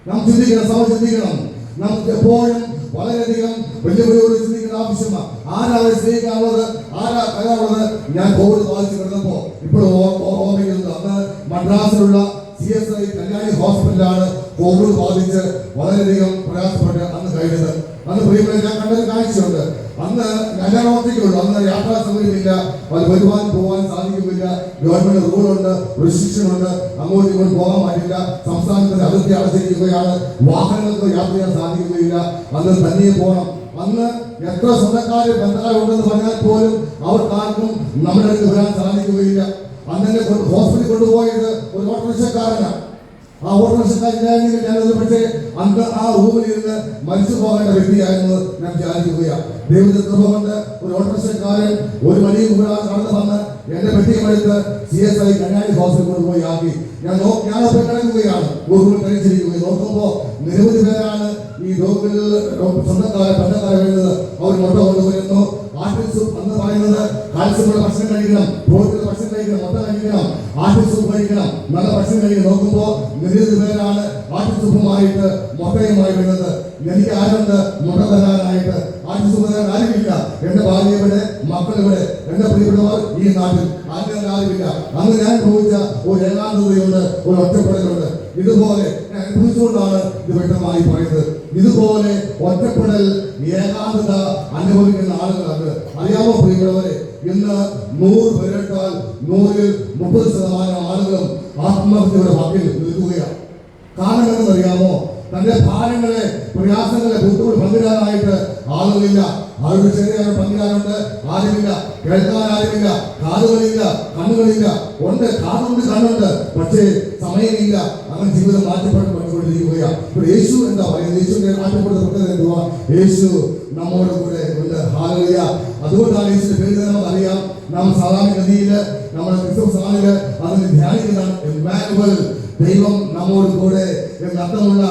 നാം ചിന്തിക്കണം, സഭ ചിന്തിക്കണം. നമുക്ക് എപ്പോഴും വളരെയധികം വലിയ ചിന്തിക്കുന്ന ആവശ്യമാണ്. ആരാണ് സ്നേഹിക്കാനുള്ളത്, ആരാ കരാറുള്ളത്? ഞാൻ കോവിഡ് ബാധിച്ച് കിടന്നപ്പോ ഇപ്പോഴും ഓർമ്മിക്കുന്നത്, അന്ന് മദ്രാസിലുള്ള CSI കല്യാണി ഹോസ്പിറ്റലാണ് കോവിഡ് ബാധിച്ച് വളരെയധികം പ്രയാസപ്പെട്ട് അന്ന് കഴിഞ്ഞത്. അന്ന് പ്രിയപ്പെട്ട ഞാൻ കണ്ടൊരു കാഴ്ചയുണ്ട്. അന്ന് കല്യാണോത്തേക്കുള്ളൂ, അന്ന് യാത്രാ സൗകര്യമില്ല, അത് വരുവാൻ പോകാൻ സാധിക്കുന്നില്ല. ഗവൺമെന്റ് റൂളുണ്ട്, റെസ്ട്രിക്ഷൻ ഉണ്ട്, അങ്ങോട്ടും ഇങ്ങോട്ട് പോകാൻ പറ്റില്ല. സംസ്ഥാനത്തിന്റെ അതിർത്തി അടച്ചിരിക്കുകയാണ്, വാഹനങ്ങൾക്ക് യാത്ര ചെയ്യാൻ സാധിക്കുകയില്ല. അന്ന് തനിയെ പോകണം. അന്ന് എത്ര സ്വന്തക്കാര് ബന്ധക്കാരുണ്ടെന്ന് പറഞ്ഞാൽ പോലും അവർക്കാർക്കും നമ്മുടെ അടുത്ത് വരാൻ സാധിക്കുകയില്ല. അന്നെ ഹോസ്പിറ്റലിൽ കൊണ്ടുപോയത് ഒരു ഓട്ടോറിക്ഷക്കാരനാണ്. ആ ഓട്ടോറിക്ഷക്കാരനായിരുന്നെങ്കിൽ ഞാനത് പക്ഷേ അന്ന് ആ റൂമിൽ ഇരുന്ന് മരിച്ചു പോകേണ്ട വ്യക്തിയായിരുന്നു ഞാൻ വിചാരിക്കുകയാണ്. ദൈവത്തിന്റെ കൃപ കൊണ്ട് ഒരു ഓട്ടോറിക്ഷക്കാരൻ ഒരു മണിയും കൂടാതെ കടന്നു വന്ന് എന്റെ പെട്ടിയുമെടുത്ത് CSI കല്യാണി ഹോസ്പിറ്റലിൽ കൊണ്ടുപോയി ആക്കി. ഞാനൊപ്പം കിടക്കുകയാണ്, റൂമിൽ കഴിച്ചിരിക്കുകയും നോക്കുമ്പോ നിരവധി പേരാണ് ഈ രോഗികളിൽ സ്വന്തക്കാരെ ബന്ധക്കാരെ വരുന്നത്. അവർ മുട്ട കൊണ്ടുവരുന്നു. ആട്ടിൻ സൂപ്പ് എന്ന് പറയുന്നത് കാൽസ്യമുള്ള ഭക്ഷണം കഴിക്കണം, പ്രോട്ടീനുള്ള ഭക്ഷണം കഴിക്കണം, മുട്ട കഴിക്കണം, ആട്ടിൻ സൂപ്പ് കഴിക്കണം, നല്ല ഭക്ഷണം കഴിക്കണം. നോക്കുമ്പോ നിരവധി പേരാണ് ആട്ടിൻ സൂപ്പുമായിട്ട് മുട്ടയുമായി വരുന്നത്. എനിക്ക് ആരുണ്ട് മുട്ട തരാനായിട്ട്? ആട്ടിൻ സൂപ്പ് തരാൻ ആരുമില്ല. എന്റെ ഭാര്യ ഇവിടെ, മക്കൾ ഇവിടെ, എന്റെ പ്രിയപ്പെട്ടവർ ഈ നാട്ടിൽ ആരുമില്ല. അന്ന് ഞാൻ ചോദിച്ച ഒരു ഏകാന്തതയുണ്ട്, ഒരു ഒറ്റപ്പെടലുണ്ട്. ഇതുപോലെ ഞാൻ അനുഭവിച്ചുകൊണ്ടാണ് ഇത് വ്യക്തമായി പറയുന്നത്. ഇതുപോലെ ഒറ്റപ്പെടൽ, ഏകാന്തത അനുഭവിക്കുന്ന ആളുകളാണ്. അറിയാമോ പ്രിയപ്പെട്ടവരെ, ഇന്ന് 100 പേരെടുത്താൽ 100-ൽ 30% ആളുകളും ആത്മഹത്യയുടെ വാക്കിൽ നിൽക്കുകയാണ്. കാരണം എന്തെന്നറിയാമോ? തന്റെ ഭാരങ്ങളെ, പ്രയാസങ്ങളെ ബുദ്ധിമുട്ട് പങ്കിടാനായിട്ട് ആളുകളില്ല. ആളുകൾ ശരിയായ പങ്കിടാനുണ്ട്, ആരുമില്ല. കേൾക്കാൻ ആരുമില്ല, കാതുകളില്ല, കണ്ണുകളില്ല. ഉണ്ട്, കാതുണ്ട്, കണ്ണുണ്ട്, പക്ഷേ സമയമില്ല. അങ്ങനെ ജീവിതം മാറ്റപ്പെട്ടുകൊണ്ടിരിക്കുകയാണ്. യേശു എന്താ പറയുന്നത്? യേശുവിന്റെ മാറ്റപ്പെടുന്ന പ്രത്യേകത എന്തുവാ? യേശു നമ്മോട് കൂടെ ഉണ്ട്. ഹല്ലേലൂയ. അതുകൊണ്ടാണ് യേശുവിന്റെ പേര് നമുക്ക് അറിയാം. നാം സാധാരണഗതിയിൽ നമ്മുടെ ക്രിസ്തുമസ് നാളില് അതിന് ധ്യാനിക്കുന്നതാണ് ഇമ്മാനുവൽ, ദൈവം നമ്മോട് കൂടെ എന്നർത്ഥമുള്ള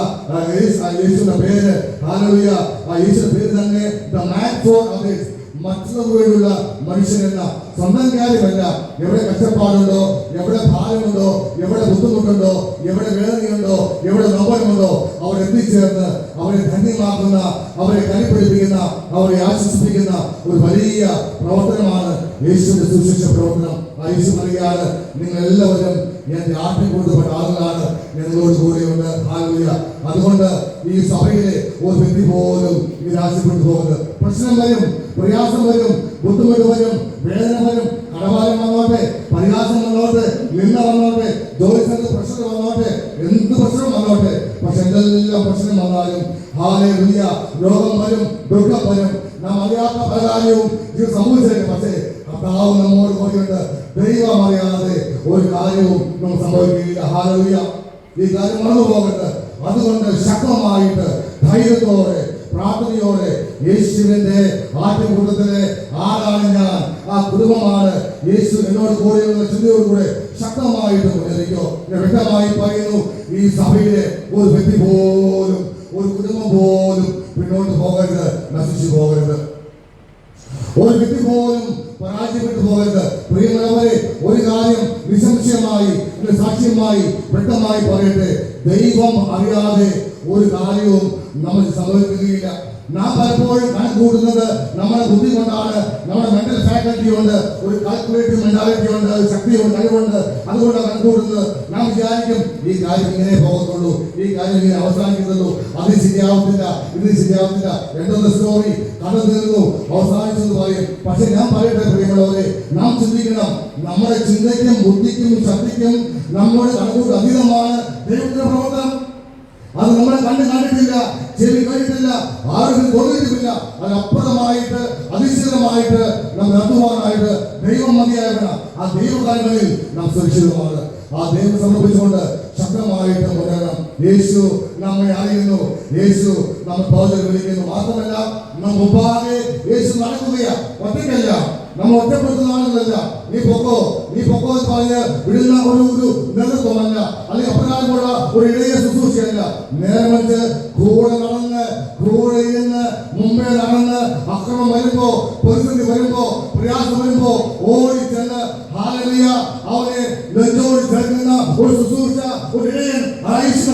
യേശുവിന്റെ പേര്. ഹല്ലേലൂയ. ആ യേശുവിന്റെ പേര് തന്നെ ദ മാൻ ഫോർ അതേഴ്സ്, മറ്റുള്ളവരോടുള്ള മനുഷ്യൻ എന്ന. സ്വന്തം കാര്യമല്ല. എവിടെ കഷ്ടപ്പാടുണ്ടോ, എവിടെ ഭാരമുണ്ടോ, എവിടെ ബുദ്ധിമുട്ടുണ്ടോ, എവിടെ വേദനയുണ്ടോ, എവിടെ നൊമ്പരമുണ്ടോ അവിടെ എത്തിച്ചേർന്ന് അവരെ ധന്യമാക്കുന്ന, അവരെ കലിപ്പിടിപ്പിക്കുന്ന, അവരെ ആശ്വസിപ്പിക്കുന്ന ഒരു വലിയ പ്രവർത്തനമാണ് യേശുവിന്റെ സുവിശേഷ പ്രവർത്തനം. ആ യേശു പറയുകയാണ്, നിങ്ങൾ എല്ലാവരും എന്റെ ആട്ടിൻ കൊടുത്തപ്പെട്ട ആളുകളാണ്, ഞങ്ങളോട് കൂടെയുണ്ട്. ഹല്ലേലൂയ. അതുകൊണ്ട് ഈ സഭയിലെ ഒരു വ്യക്തി പോലും നിരാശപ്പെട്ടു പോകരുത്. പ്രശ്നം വരും, പ്രയാസം വരും, ബുദ്ധിമുട്ട് വരും, വേദന വരും, കടഭാരം വന്നോട്ടെ, പരിഹാസം വന്നോട്ടെ, നിന്ന വന്നോട്ടെ, ജോലി സ്ഥലത്ത് പ്രശ്നം വന്നോട്ടെ, എന്ത് പ്രശ്നം വന്നോട്ടെ. പക്ഷെ എന്തെല്ലാം പ്രശ്നം വന്നാലും ഹല്ലേലൂയ, രോഗം വരും, ദുഃഖം വരും, നാം അറിയാത്ത പല കാര്യവും ഇത് സംഭവിച്ചേക്കും. പക്ഷേ കർത്താവ് നമ്മോട് കൂടെയുണ്ട്. ദൈവം അറിയാതെ ഒരു കാര്യവും നമുക്ക് സംഭവിക്കുകയില്ല. ഹല്ലേലൂയ. ഈ കാര്യം മറന്നു പോകരുത്. അതുകൊണ്ട് ശക്തമായിട്ട് ധൈര്യത്തോടെ പ്രാർത്ഥനയോടെ യേശുവിന്റെ ആട്ടിൻകൂട്ടത്തിലെ ആളാണ് ഞാൻ, ആ കുടുംബമാണ് യേശു എന്നോട് കൂടെയുള്ള ചിന്തയോടുകൂടെ ശക്തമായിട്ട് മുന്നേറിക്കോ. ഞാൻ വ്യക്തമായി പറയുന്നു, ഈ സഭയിലെ ഒരു വ്യക്തി പോലും, ഒരു കുടുംബം പോലും പിന്നോട്ട് പോകരുത്, നശിച്ചു പോകരുത്. ഒരു വ്യക്തി പോലും പരാജയപ്പെട്ടു പോകരുത്. പ്രിയമുള്ളവരെ, ഒരു കാര്യം നിസ്സംശയമായി സാക്ഷ്യമായി വ്യക്തമായി പറയട്ടെ, ദൈവം അറിയാതെ ഒരു കാര്യവും നമുക്ക് സംഭവിക്കുകയില്ല. നാം പലപ്പോഴും കണക്കൂട്ടുന്നത് നമ്മുടെ ബുദ്ധി കൊണ്ടാണ്, നമ്മുടെ മെന്റൽ ഫാക്കൽറ്റി ഉണ്ട്, ഒരു കാൽക്കുലേറ്റീവ് മെന്റാലിറ്റി ഉണ്ട്, ശക്തിയുണ്ട്, കഴിവുണ്ട്. അതുകൊണ്ടാണ് കണക്കൂട്ടുന്നത്. നാം വിചാരിക്കും ഈ കാര്യം ഇങ്ങനെ പോകത്തുള്ളൂ, ഈ കാര്യം ഇങ്ങനെ അവസാനിക്കുന്നുള്ളൂ, അത് ശരിയാവത്തില്ല, ഇത് ശരിയാവത്തില്ല, എന്തോന്ന് സ്റ്റോറി കഥ തീർന്നു അവസാനിച്ചെന്ന് പറയും. പക്ഷെ ഞാൻ പറയട്ടെ പ്രിയമുള്ളവരെ, നാം ചിന്തിക്കണം, നമ്മുടെ ചിന്തയ്ക്കും ബുദ്ധിക്കും ശക്തിക്കും നമ്മുടെ കണക്കൂട്ട് അതീതമാണ് ദൈവത്തിന്റെ പ്രവർത്തനം. അത് നമ്മളെ കണ്ണ് കണ്ടിട്ടില്ല, ചെവി കേട്ടിട്ടില്ല, ആരും തോന്നിയിട്ടുമില്ല. അതിനപ്പുറമായിട്ട് അതിശയമായിട്ട് നാം നടത്തുവാനായിട്ട് ദൈവം മതിയായവനാണ്. ആ ദൈവകാര്യങ്ങളിൽ നാം സുരക്ഷിതമാണ്. ആ ദൈവം സമർപ്പിച്ചുകൊണ്ട് ശക്തമായിട്ട് മുന്നേറണം. യേശു നമ്മെ അറിയുന്നു, യേശു നമ്മെ ബോധം വിളിക്കുന്നു. മാത്രമല്ല നാം മുമ്പാകെ യേശു നടക്കുകയാണ്, ഒറ്റയ്ക്കല്ല. നമ്മൾ ഒറ്റപ്പെടുത്തുന്ന ആളുകളല്ല. നീ പൊക്കോ എന്ന് പറഞ്ഞ് വിടുന്ന ഒരു നേതൃത്വമല്ല, അല്ലെങ്കിൽ അപ്രകാരമുള്ള ഒരു ഇടയ ശുശ്രൂഷയല്ല. നേരെ മറിച്ച് കൂടെ നടന്ന്, കൂടെ ഇരുന്ന്, മുമ്പേ നടന്ന്, അക്രമം വരുമ്പോ, പ്രതിസന്ധി വരുമ്പോ, പ്രയാസം വരുമ്പോ ഓടി ചെന്ന് ഹല്ലേലൂയ അവനെ നെഞ്ചോട് ചേർക്കുന്ന ഒരു ശുശ്രൂഷ, ഒരു ഇടയൻ. Praise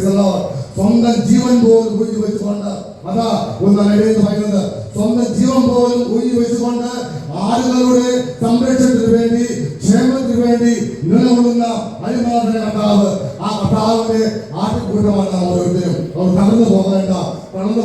the Lord. സ്വന്തം ജീവൻ പോലും ഒഴിഞ്ഞു വെച്ചുകൊണ്ട്, അതാ ഒന്നാണ് പറയുന്നത്, സ്വന്തം ജീവൻ പോലും ഒഴിഞ്ഞു വെച്ചുകൊണ്ട് ആളുകളുടെ സംരക്ഷണത്തിന് വേണ്ടി, ക്ഷേമത്തിന് വേണ്ടി നിലകൊള്ളുന്ന അരിമാതന കർത്താവ്. ആ കർത്താവിന്റെ ആട്ടിക്കൂട്ടമാണ് നാം ഓരോരുത്തരും. അവർ കടന്നു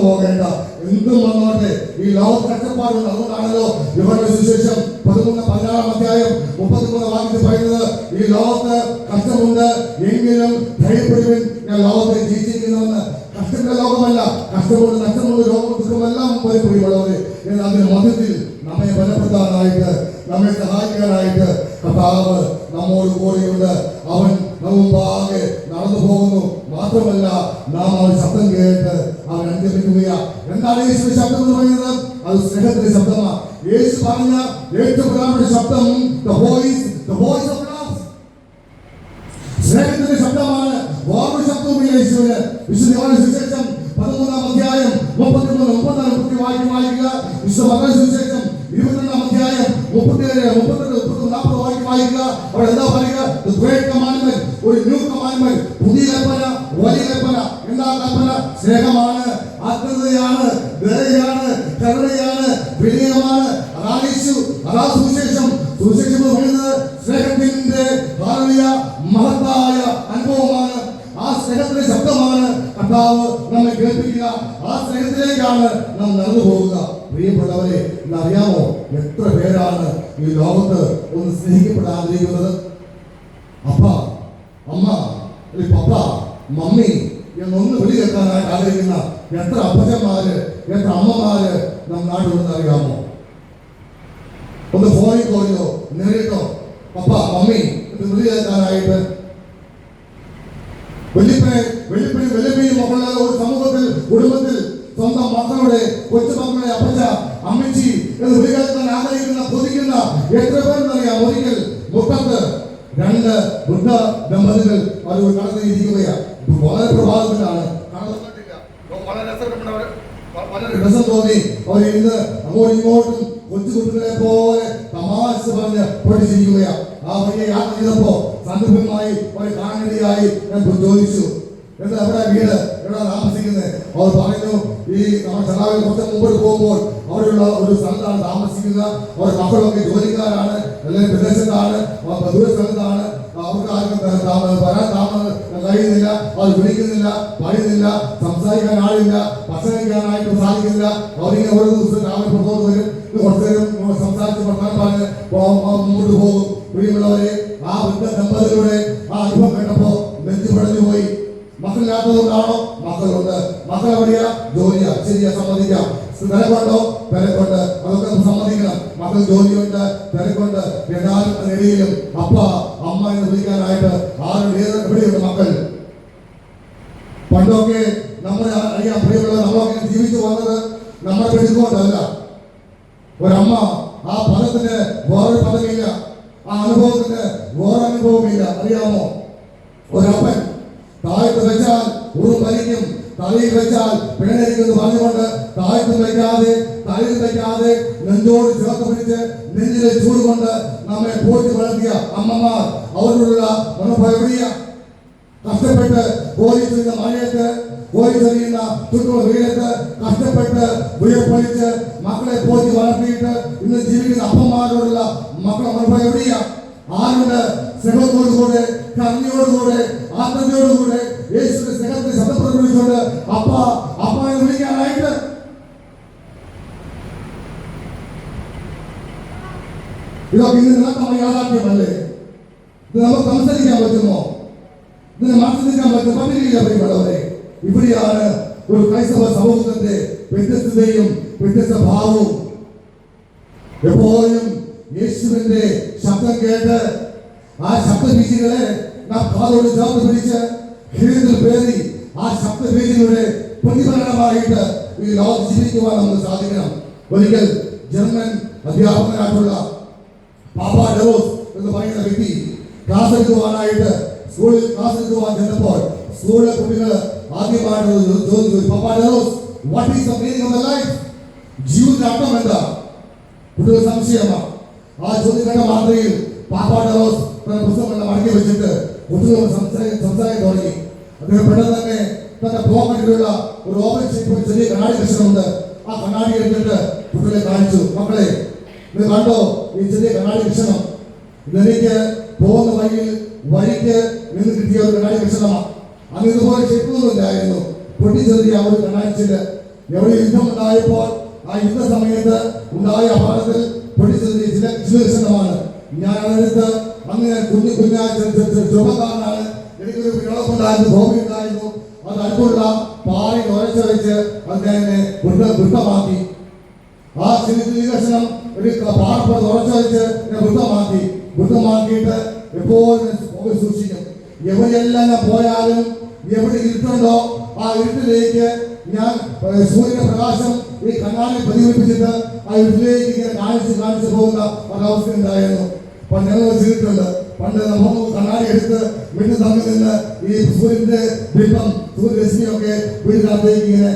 പോകേണ്ട എന്തും വന്നോട്ടെ, ഈ ലോകത്ത് കഷ്ടപ്പാടുണ്ട്. അതുകൊണ്ടാണല്ലോ യോഹന്നാന്റെ സുവിശേഷം 13-16 അധ്യായം 33 വാക്യത്തിൽ പറയുന്നത്, ഈ ലോകത്ത് കഷ്ടമുണ്ട് എങ്കിലും ധൈര്യപ്പെടുവിൻ, ഞാൻ ലോകത്തെ ജയിച്ചിരിക്കുന്നുവെന്ന്. കഷ്ടത്തിന്റെ ലോകമല്ല, കഷ്ടമുണ്ട്, നഷ്ടമുണ്ട്, രോഗമെല്ലാം പ്രിയമുള്ളവരെ. എന്നാൽ അതിന് മധ്യത്തിൽ നമ്മെ ബലപ്പെടുത്താനായിട്ട്, നമ്മെ സഹായിക്കാനായിട്ട് കർത്താവ് നമ്മോട് കൂടെയുണ്ട്. അവൻ മുമ്പാകെ നടന്നു പോകുന്നു. മാത്രമല്ല, നാം അവൻ ശബ്ദം കേട്ട് അവൻ അനുഗമിക്കുകയാണ്. എന്താണ് യേശുവിന്റെ ശബ്ദം എന്ന് പറയുന്നത്? അത് സ്നേഹത്തിന്റെ ശബ്ദമാണ്. യേശു പറഞ്ഞ ഏറ്റവും പ്രധാനപ്പെട്ട ശബ്ദം the voice of love, സ്നേഹത്തിന്റെ ശബ്ദമാണ്. വേറൊരു ശബ്ദവുമില്ല യേശുവിന്. വിശുദ്ധ യോഹന്നാന്റെ സുവിശേഷം 13 അധ്യായം 33-34 വാക്യങ്ങൾ വിശുദ്ധ മത്തായിയുടെ സുവിശേഷം 22 അധ്യായം 37-40 വാക്യങ്ങൾ അവിടെ എന്താ പറയുക? The great commandment, ഒരു ന്യൂ commandment, പുതിയ കൽപ്പന, വലിയ കൽപ്പന. എന്താ കൽപ്പന? സ്നേഹമാണ്, ആത്മീയതയാണ്, ദയയാണ്, കരുണയാണ്, വിനയമാണ്. അതാ സുവിശേഷം എന്ന് പറയുന്നത് സ്നേഹത്തിന്റെ മഹത്തായ അനുഭവമാണ്. ആ സ്നേഹത്തിന്റെ ശബ്ദമാണ് കർത്താവ് നമ്മെ കേൾപ്പിക്കുക. ആ സ്നേഹത്തിലേക്കാണ് നാം നടന്നു പോവുക. പ്രിയപ്പെട്ടവരെ, ഇന്നറിയാമോ എത്ര പേരാണ് ഈ ലോകത്ത് ഒന്ന് സ്നേഹിക്കപ്പെടാൻ ആഗ്രഹിക്കുന്നത്? അപ്പ, അമ്മ, പപ്പ, മമ്മി എന്നൊന്ന് വിളി കേൾക്കാനായിട്ട് ആഗ്രഹിക്കുന്ന എത്ര അപ്പച്ചന്മാര്, എത്ര അമ്മമാര് നാം നാട്ടിലുണ്ടെന്ന് അറിയാമോ? ഒന്ന് ഫോണിൽ പോയോ, നേരിട്ടോ പപ്പ, മമ്മി എന്ന് വിളി കേൾക്കാനായിട്ട്. വെല്ലുവിളി മക്കളുള്ള ഒരു സമൂഹത്തിൽ, കുടുംബത്തിൽ സ്വന്തം മക്കളുടെ, കൊച്ചുമക്കളെ അപ്പച്ച, അമ്മച്ചി എന്ന് വിളി കേൾക്കാൻ ആഗ്രഹിക്കുന്ന, കൊതിക്കുന്ന എത്ര പേരെന്നറിയാം? ഒരിക്കൽ മുട്ടത്ത് 2 വൃദ്ധ ദമ്പതികൾ അവർ കടന്നിരിക്കുകയാണ്. വളരെ പ്രഭാതത്തിലാണ്, വളരെ രസം തോന്നി. അവർ ഇന്ന് അങ്ങോട്ടും ഇങ്ങോട്ടും കൊച്ചുകുട്ടികളെ പോലെ തമാശ പറഞ്ഞ് പഠിച്ചിരിക്കുകയാണ്. ആ വഴിയെ യാത്ര ചെയ്തപ്പോ സന്ദർഭമായി അവരെ കാണാനിടയായി. ഞാൻ ചോദിച്ചു, എന്താ എവിടെ വീട്, എവിടെ താമസിക്കുന്നത്? അവർ പറഞ്ഞു, ഈ നമ്മുടെ ചടാവിൽ കുറച്ച് മുമ്പോട്ട് പോകുമ്പോൾ അവിടെയുള്ള ഒരു സ്ഥലത്താണ് താമസിക്കുക. അവർ മക്കളൊക്കെ ജോലിക്കാരാണ്, എല്ലാവരും വിദേശത്താണ്, ദൂര സ്ഥലത്താണ്. അവർക്ക് ആർക്കും വരാൻ കഴിയുന്നില്ല, അവർ വിളിക്കുന്നില്ല, പറയുന്നില്ല, സംസാരിക്കാൻ ആളില്ല, ഭക്ഷണം കഴിക്കാനായിട്ട് സാധിക്കുന്നില്ല. അവരിങ്ങനെ ഓരോ ദിവസം രാവിലെ പുറത്തോട്ട് വരും, കുറച്ചു നേരം സംസാരിച്ച് ഭക്ഷണം പറഞ്ഞ് മുമ്പോട്ട് പോകും. പ്രിയമുള്ളവരെ, ആ വൃദ്ധ ദമ്പതികളുടെ ആ അനുഭവം കേട്ടപ്പോ നെഞ്ചു പടഞ്ഞു പോയി. മക്കളില്ലാത്തതുകൊണ്ടാണോ? മക്കളുണ്ട്. മക്കൾ എവിടെയാ? ജോലിയാ. ശരിയാ, സമ്മതിക്കാം. തിരക്കുണ്ടോ? തിരക്കുണ്ട്, അതൊക്കെ സമ്മതിക്കണം. മക്കൾ ജോലിയുണ്ട്, തിരക്കുണ്ട്. എന്നാലും അതിനിടയിലും അപ്പ, അമ്മ എന്ന് വിളിക്കാനായിട്ട് എവിടെയുണ്ട് മക്കൾ? പണ്ടൊക്കെ നമ്മളെ അറിയാം പ്രിയമുള്ള, നമ്മളൊക്കെ ജീവിച്ചു വന്നത് നമ്മളെ പിടിച്ചുകൊണ്ടല്ല. ഒരമ്മ, ആ പദത്തിന് വേറൊരു പദമില്ല, ആ അനുഭവത്തിന് വേറെ അനുഭവമില്ല. അറിയാമോ? ഒരപ്പൻ താഴത്ത് വെച്ചാൽ ഉറും വലിക്കും, തലയിൽ വെച്ചാൽ പിണരിക്കുന്നു പറഞ്ഞുകൊണ്ട് താഴത്തും വയ്ക്കാതെ, തലയിൽ വയ്ക്കാതെ നെഞ്ചോട് ചേർത്ത് പിടിച്ച് നെഞ്ചിലെ ചൂട് കൊണ്ട് നമ്മെ പോറ്റി വളർത്തിയ അമ്മമാർ, അവരോടുള്ള മനോഭയ. കഷ്ടപ്പെട്ട് കോഴി ചെയ്യുന്ന മഴയത്ത്, കോഴി ചെറിയുന്ന ചുറ്റുമുള്ള വെയിലത്ത് കഷ്ടപ്പെട്ട് ഉയർപ്പളിച്ച് മക്കളെ പോറ്റി വളർത്തിയിട്ട് ഇന്ന് ജീവിക്കുന്ന അപ്പന്മാരോടുള്ള മക്കളെ മനോഭയം എവിടെയാ? ആരുടെ സ്നേഹത്തോടുകൂടെ, കരുണയോടുകൂടെ, ആത്മീയതയോടുകൂടെ യേശുവിന്റെ സ്നേഹത്തെ ശബ്ദം പ്രകടിപ്പിച്ചുകൊണ്ട് അപ്പ, അപ്പ എന്ന് വിളിക്കാനായിട്ട്. ഇതൊക്കെ ഇന്ന് നിലക്കമായ യാഥാർത്ഥ്യമല്ലേ? ഇത് നമുക്ക് സംസാരിക്കാൻ പറ്റുമോ? ഇതിനെ മാറ്റിനിൽക്കാൻ പറ്റില്ല. പ്രിയപ്പെട്ടവരെ, ഇവിടെയാണ് ഒരു ക്രൈസ്തവ സമൂഹത്തിന്റെ വ്യത്യസ്തതയും വ്യത്യസ്ത ഭാവവും. എപ്പോഴും യേശുവിന്റെ ശബ്ദം കേട്ട് ആ ശബ്ദബീജികളെ നാം കാതോട് ചേർത്ത് പിടിച്ച് ഹൃദയത്തിൽ പേറി ആ ശബ്ദബീജികളുടെ പ്രതിഫലനമായിട്ട് ഈ ലോകത്ത് ജീവിക്കുവാൻ നമുക്ക് സാധിക്കണം. ഒരിക്കൽ ജർമ്മൻ അധ്യാപകനായിട്ടുള്ള പാപ്പ ഡെറോസ് എന്ന് പറയുന്ന വ്യക്തി ക്ലാസ് എടുക്കുവാനായിട്ട് സ്കൂളിൽ ക്ലാസ് എടുക്കുവാൻ ചെന്നപ്പോൾ സ്കൂളിലെ കുട്ടികൾ ആദ്യമായിട്ട് ചോദിച്ചു, പാപ്പ ഡെറോസ്, what is the meaning of the life? ജീവിതത്തിന്റെ അർത്ഥം എന്താ? കുട്ടികൾ സംശയമാണ്. ആ ചോദ്യങ്ങളുടെ മാതൃകയിൽ പാപ്പ ഡെറോസ് പുസ്തകങ്ങളെ മടക്കി വെച്ചിട്ട് കുട്ടികളോട് സംസാരിക്കാൻ തുടങ്ങി. അദ്ദേഹം പെട്ടെന്ന് തന്നെ തന്റെ പോക്കറ്റിലുള്ള ഒരു ഓവൽ ഷേപ്പ് ചെറിയ കണ്ണാടി കഷ്ണമുണ്ട്. ആ കണ്ണാടി എടുത്തിട്ട് കുട്ടികളെ കാണിച്ചു, മക്കളെ ഇത് കണ്ടോ ഈ ചെറിയ കണ്ണാടി കഷ്ണം, ഇതെനിക്ക് പോകുന്ന വഴിക്ക് നിന്ന് കിട്ടിയ ഒരു കണ്ണാടി കഷ്ണമാണ്. അന്ന് ഇതുപോലെ ഷേപ്പൊന്നുമില്ലായിരുന്നു, പൊട്ടിച്ചെറിയ ഒരു കണ്ണാടിച്ചിട്ട് എവിടെ യുദ്ധം ഉണ്ടായപ്പോൾ ആ യുദ്ധ സമയത്ത് ഉണ്ടായ അപകടത്തിൽ പൊട്ടിച്ചെറിയ ചില കഷ്ണമാണ്. ഞാൻ അതെടുത്ത് അന്ന് കുഞ്ഞായ ചെറുപ്പക്കാരനാണ്, എനിക്കൊരു വിളവുണ്ടായിരുന്നു, ഭൂമി ഉണ്ടായിരുന്നു. അത് അടുത്തുള്ള പാറയിൽ ഉരച്ച് വെച്ച് അതിനെ വൃത്തമാക്കി. ആ ചെറിയ കഷ്ണം ഒരു പാറപ്പുറത്ത് ഉറച്ചു വെച്ച് വൃത്തമാക്കിയിട്ട് എപ്പോഴും സൂക്ഷിക്കും. എവിടെയെല്ലാം ഞാൻ പോയാലും എവിടെ ഇരുട്ടുണ്ടോ ആ ഇരുട്ടിലേക്ക് ഞാൻ സൂര്യന്റെ പ്രകാശം ഈ കണ്ണാടി പ്രതിഫലിപ്പിച്ചിട്ട് ആ ഇരുട്ടിലേക്ക് ഇങ്ങനെ കാണിച്ച് പോകുന്ന ഒരവസ്ഥ ഉണ്ടായിരുന്നു. അപ്പൊ ഞങ്ങൾ ചെയ്തിട്ടുണ്ട്. പണ്ട് നമുക്ക് കണ്ണാടി എടുത്ത് വീട്ടിൽ തമ്മിൽ നിന്ന് ഈ സൂര്യന്റെ ബിംബം സൂര്യരശ്മിയൊക്കെ വീടിനകത്തേക്ക് ഇങ്ങനെ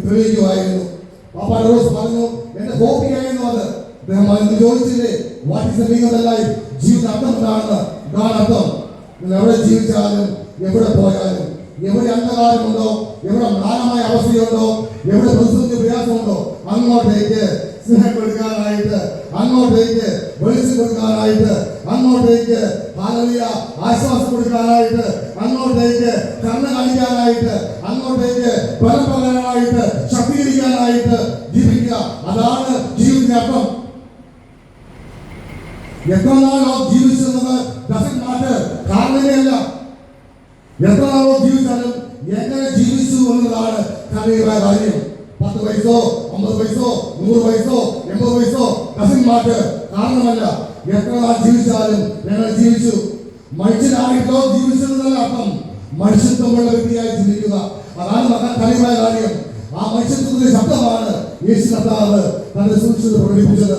തെളിയിക്കുമായിരുന്നു. പാപ്പ റോസ് പറഞ്ഞു എന്റെ ഹോബിയായിരുന്നു അത്. അദ്ദേഹം ചോദിച്ചില്ലേ what is the meaning of the life, ജീവിതത്തിന്റെ അർത്ഥം എന്താണെന്ന്. ഇതാണ് അർത്ഥം. നിങ്ങൾ എവിടെ ജീവിച്ചാലും എവിടെ പോയാലും എവിടെ അന്ധകാരമുണ്ടോ, എവിടെ മ്ലാനമായ അവസ്ഥയുണ്ടോ, എവിടെ പ്രതിസന്ധി പ്രയാസമുണ്ടോ അങ്ങോട്ടേക്ക് സ്നേഹം കൊടുക്കാനായിട്ട്, അങ്ങോട്ടേക്ക് വെളിച്ചം കൊടുക്കാനായിട്ട്, അങ്ങോട്ടേക്ക് ആശ്വാസം കൊടുക്കാനായിട്ട്, അങ്ങോട്ടേക്ക് കണ്ണ കാണിക്കാനായിട്ട്, അങ്ങോട്ടേക്ക് ബലം പകരാനായിട്ട്, ശക്തീകരിക്കാനായിട്ട് ജീവിക്കുക. അതാണ് ജീവിതത്തിന്റെ അർത്ഥം. എത്ര നാളോ ജീവിച്ചെന്നത് ഡസന്റ് മാറ്റർ, കാരണമല്ല. എത്ര നാളോ ജീവിച്ചാലും എങ്ങനെ ജീവിച്ചു എന്നതാണ് കാര്യമായ കാര്യം. 10 വയസ്സോ 50 വയസ്സോ 100 വയസ്സോ 80 വയസ്സോ ഡസന്റ് മാറ്റർ, കാരണമല്ല. എത്ര നാൾ ജീവിച്ചാലും ഞങ്ങൾ ജീവിച്ചു. മനുഷ്യനായിട്ടോ ജീവിച്ചതെന്നല്ല അർത്ഥം, മനുഷ്യത്വമുള്ള വ്യക്തിയായി ജീവിക്കുക. അതാണ് കാര്യമായ കാര്യം. ആ മനുഷ്യത്വത്തിന്റെ ശബ്ദമാണ് യേശു കർത്താവ് തന്റെ സുവിശേഷത്തിൽ പ്രകടിപ്പിച്ചത്.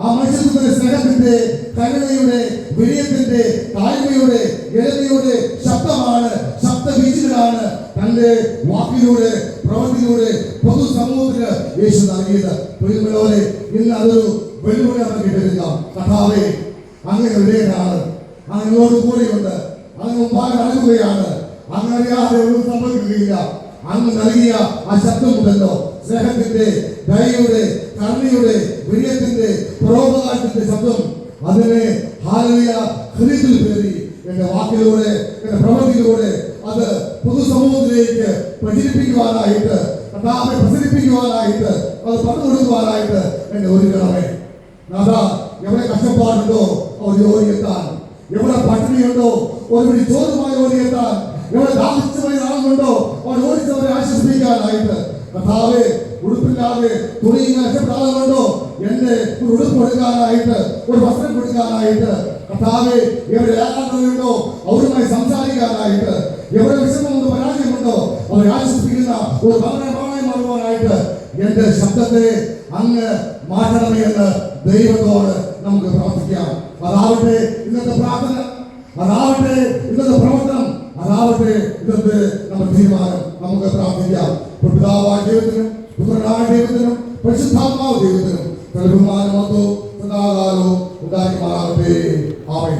ആ മനുഷ്യത്വത്തിന്റെ സ്നേഹത്തിന്റെ, കരുണയുടെ, വിനയത്തിന്റെ, താഴ്മയുടെ, എളിമയുടെ ശബ്ദമാണ്, ശബ്ദബീജങ്ങളാണ് തന്റെ വാക്കിലൂടെ, പ്രവൃത്തിയിലൂടെ പൊതു സമൂഹത്തിന് യേശു നൽകിയത്. പ്രിയമുള്ളവരെ, ഇന്ന് അതൊരു വെല്ലുവിളി നമ്മൾ കേട്ടിരിക്കാം. കർത്താവേ, അങ്ങനെ വിധേയനാണ്, അങ്ങോട് കൂടെയുണ്ട്, അങ്ങ് മുമ്പാകെ നൽകുകയാണ്, അങ്ങ് അറിയാതെ ഒന്നും സംഭവിക്കുകയില്ല. അങ്ങ് നൽകിയ ആ ശബ്ദമുണ്ടല്ലോ, സ്നേഹത്തിന്റെ, ദയയുടെ, കരുണയുടെ, വിനയത്തിന്റെ, പരോപകാരത്തിന്റെ ശബ്ദം, അതിനെ ഹല്ലേലൂയ ഹൃദയത്തിൽ പേറി എന്റെ വാക്കിലൂടെ, എന്റെ പ്രവൃത്തിയിലൂടെ അത് പൊതുസമൂഹത്തിലേക്ക് പ്രചരിപ്പിക്കുവാനായിട്ട്, കർത്താവെ പ്രസരിപ്പിക്കുവാനായിട്ട്, അത് പറഞ്ഞു കൊടുക്കുവാനായിട്ട് എന്നെ ഒരുക്കണമേ. അതാ എവിടെ കഷ്ടപ്പാടുണ്ടോ അവർ ജോലിയെത്താൻ, എവിടെ പട്ടിണിയുണ്ടോ ഒരുപടി ചോദ്യമായി ഓടിയെത്താൻ, എവിടെ ദാഹിച്ചവരെ നാളുണ്ടോ അവർ ഓടിച്ചവരെ ആശ്വസിപ്പിക്കാനായിട്ട്, കർത്താവെ ഉടുപ്പില്ലാതെ തുണി കഷ്ടപ്പെടാറുണ്ടോ എന്റെ ഒരു ഉടുപ്പ് കൊടുക്കാനായിട്ട്, ഒരു വസ്ത്രം കൊടുക്കാനായിട്ട്, കർത്താവെ എവിടെ ഏകാന്തതയുണ്ടോ അവരുമായി സംസാരിക്കാനായിട്ട്, എവിടെ വിഷമമുണ്ടോ പരാജയമുണ്ടോ അവരെ ആശ്വസിപ്പിക്കുന്ന ഒരു ഭവനമായി മാറുവാനായിട്ട് എന്റെ ശബ്ദത്തെ അങ്ങ് മാറ്റണമേ എന്ന് ദൈവത്തോട് നമുക്ക് പ്രാർത്ഥിക്കാം. അതാവട്ടെ ഇന്നത്തെ പ്രാർത്ഥന, അതാവട്ടെ ഇന്നത്തെ പ്രവർത്തനം, അതാവട്ടെ ഇന്നത്തെ നമ്മുടെ തീരുമാനം. നമുക്ക് പ്രാർത്ഥിക്കാം. പിതാവായ ദൈവത്തിനും പുത്രനായ ദൈവത്തിനും പരിശുദ്ധാത്മാവ് ദൈവത്തിനും ബഹുമാനമോ സദാകാലവും ഉണ്ടാക്കി മാറട്ടെ. ആമേൻ.